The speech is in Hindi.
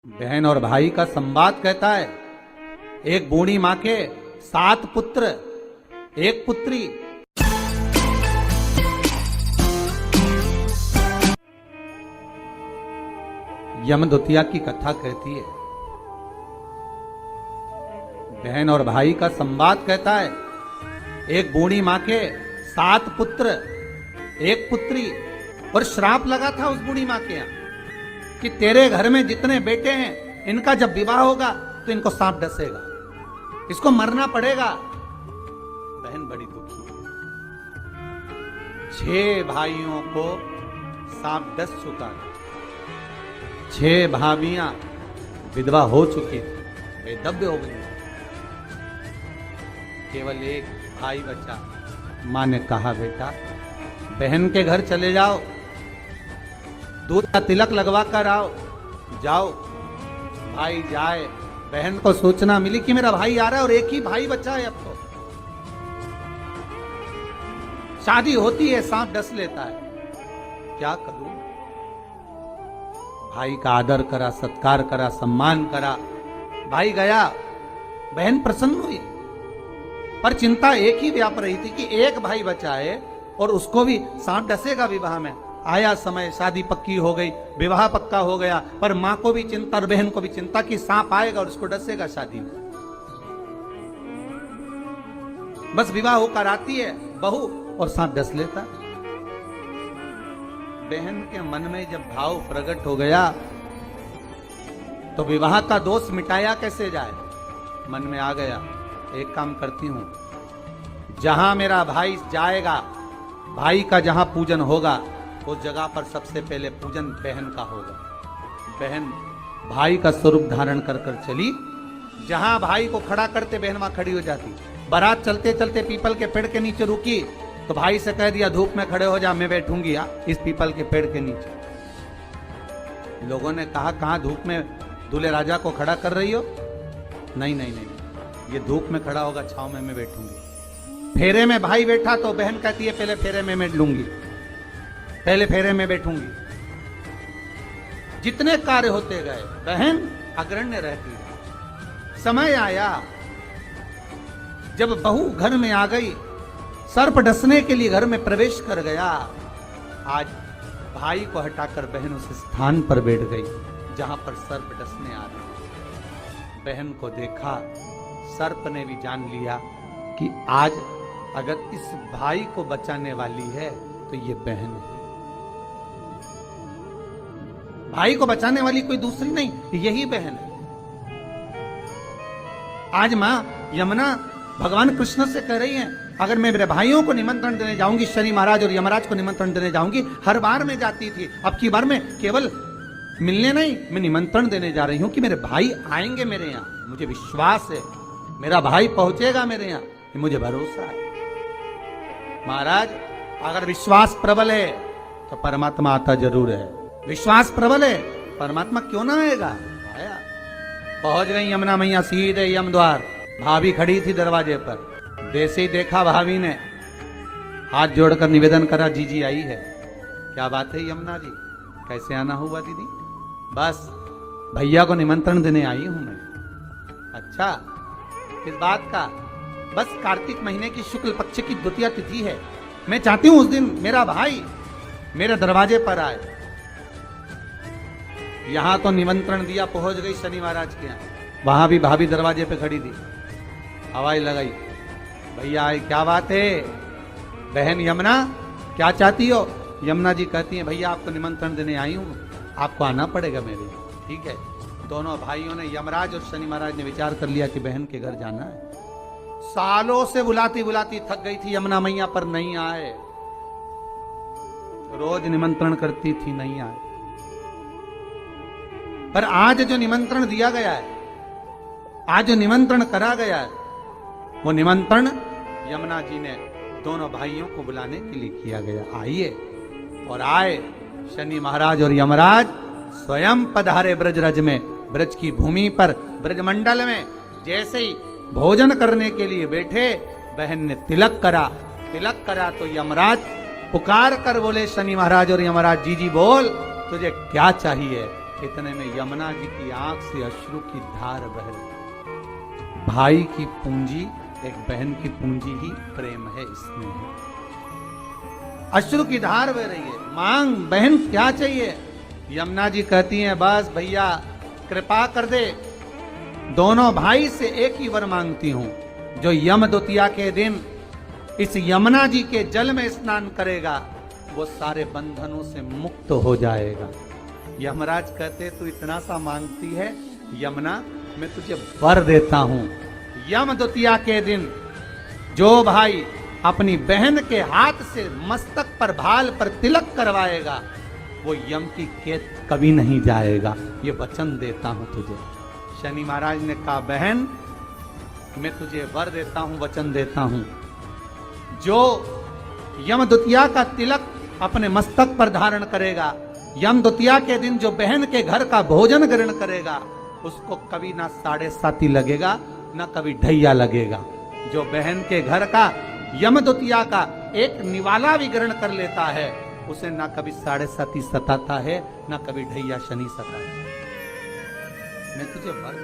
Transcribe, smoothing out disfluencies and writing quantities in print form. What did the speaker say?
बहन और भाई का संवाद कहता है, एक बूढ़ी मां के 7 पुत्र, 1 पुत्री। यमदूतिया की कथा कहती है, बहन और भाई का संवाद कहता है, एक बूढ़ी मां के 7 पुत्र, 1 पुत्री। और श्राप लगा था उस बूढ़ी मां के यहां कि तेरे घर में जितने बेटे हैं, इनका जब विवाह होगा तो इनको सांप डसेगा, इसको मरना पड़ेगा। बहन बड़ी दुखी है। 6 भाइयों को सांप डस चुका है, 6 भाभियां विधवा हो चुकी थी, बेदब्य हो गई, केवल 1 भाई बचा। मां ने कहा, बेटा बहन के घर चले जाओ, दूध का तिलक लगवा कर आओ। जाओ। भाई जाए, बहन को सूचना मिली कि मेरा भाई आ रहा है और 1 ही भाई बचा है अब तो। शादी होती है, सांप डस लेता है, क्या करूं। भाई का आदर करा, सत्कार करा, सम्मान करा। भाई गया, बहन प्रसन्न हुई, पर चिंता एक ही व्याप रही थी कि 1 भाई बचा है और उसको भी सांप डसेगा विवाह में। आया समय, शादी पक्की हो गई, विवाह पक्का हो गया, पर मां को भी चिंता और बहन को भी चिंता कि सांप आएगा और उसको डसेगा शादी में। बस विवाह होकर आती है बहू और सांप डस लेता। बहन के मन में जब भाव प्रकट हो गया तो विवाह का दोष मिटाया कैसे जाए, मन में आ गया, एक काम करती हूं, जहां मेरा भाई जाएगा, भाई का जहां पूजन होगा, उस जगह पर सबसे पहले पूजन बहन का होगा। बहन भाई का स्वरूप धारण कर कर चली, जहां भाई को खड़ा करते बहन वहां खड़ी हो जाती। बारात चलते चलते पीपल के पेड़ के नीचे रुकी तो भाई से कह दिया, धूप में खड़े हो जा, मैं बैठूंगी इस पीपल के पेड़ के नीचे। लोगों ने कहा, कहां धूप में दूल्हे राजा को खड़ा कर रही हो? नहीं नहीं नहीं, ये धूप में खड़ा होगा, छांव में मैं बैठूंगी। फेरे में भाई बैठा तो बहन कहती है, पहले फेरे में मैं लूंगी, पहले फेरे में बैठूंगी। जितने कार्य होते गए बहन अग्रण्य रहती है। समय आया जब बहू घर में आ गई, सर्प डसने के लिए घर में प्रवेश कर गया। आज भाई को हटाकर बहन उस स्थान पर बैठ गई जहां पर सर्प डसने आ रहा। बहन को देखा, सर्प ने भी जान लिया कि आज अगर इस भाई को बचाने वाली है तो ये बहन है। भाई को बचाने वाली कोई दूसरी नहीं, यही बहन है। आज मां यमुना भगवान कृष्ण से कह रही है, अगर मैं मेरे भाइयों को निमंत्रण देने जाऊंगी, शनि महाराज और यमराज को निमंत्रण देने जाऊंगी, हर बार मैं जाती थी, अब की बार में केवल मिलने नहीं, मैं निमंत्रण देने जा रही हूं कि मेरे भाई आएंगे मेरे यहां। मुझे विश्वास है मेरा भाई पहुंचेगा मेरे यहां, मुझे भरोसा है। महाराज अगर विश्वास प्रबल है तो परमात्मा आता जरूर है। विश्वास प्रबल है, परमात्मा क्यों ना आएगा। आया। पहुंच गई यमुना मैया सीधे यम द्वार। भाभी खड़ी थी दरवाजे पर। जैसे ही देखा भाभी ने हाथ जोड़कर निवेदन करा, जीजी आई है। क्या बात है यमुना जी, कैसे आना हुआ दीदी? बस भैया को निमंत्रण देने आई हूं मैं। अच्छा, किस बात का? बस कार्तिक महीने की शुक्ल पक्ष की द्वितीया तिथि है, मैं चाहती हूं उस दिन मेरा भाई मेरे दरवाजे पर आए। यहां तो निमंत्रण दिया, पहुंच गई शनि महाराज के यहां, वहां भी भाभी दरवाजे पे खड़ी थी। हवाई लगाई, भैया आए, क्या बात है? बहन यमुना क्या चाहती हो? यमुना जी कहती हैं, भैया आपको निमंत्रण देने आई हूं, आपको आना पड़ेगा मेरे। ठीक है। दोनों भाइयों ने, यमराज और शनि महाराज ने विचार कर लिया कि बहन के घर जाना है। सालों से बुलाती बुलाती थक गई थी यमुना मैया, पर नहीं आए। रोज निमंत्रण करती थी, नहीं आए। पर आज जो निमंत्रण दिया गया है, आज जो निमंत्रण करा गया है, वो निमंत्रण यमुना जी ने दोनों भाइयों को बुलाने के लिए किया गया। आइए। और आए शनि महाराज और यमराज स्वयं पधारे ब्रजरज में, ब्रज की भूमि पर, ब्रजमंडल में। जैसे ही भोजन करने के लिए बैठे, बहन ने तिलक करा। तिलक करा तो यमराज पुकार कर बोले, शनि महाराज और यमराज, जी जी बोल, तुझे क्या चाहिए? इतने में यमुना जी की आंख से अश्रु की धार बह रही। भाई की पूंजी, एक बहन की पूंजी ही प्रेम है, इसमें है। अश्रु की धार बह रही है। मांग बहन क्या चाहिए? यमुना जी कहती हैं बस भैया कृपा कर दे, दोनों भाई से एक ही वर मांगती हूं, जो यम द्वितीया के दिन इस यमुना जी के जल में स्नान करेगा वो सारे बंधनों से मुक्त हो जाएगा। यमराज कहते तू इतना सा मांगती है यमुना, मैं तुझे वर देता हूं। यम द्वितीया के दिन जो भाई अपनी बहन के हाथ से मस्तक पर भाल पर तिलक करवाएगा वो यम की कैद कभी नहीं जाएगा, ये वचन देता हूं तुझे। शनि महाराज ने कहा बहन मैं तुझे वर देता हूं, वचन देता हूं, जो यम द्वितीया का तिलक अपने मस्तक पर धारण करेगा, यम द्वितीया के दिन जो बहन के घर का भोजन ग्रहण करेगा उसको कभी ना 7.5 लगेगा ना कभी ढैया लगेगा। जो बहन के घर का यम द्वितीया का एक निवाला भी ग्रहण कर लेता है उसे ना कभी 7.5 सताता है ना कभी ढैया शनि सताता है। मैं तुझे वर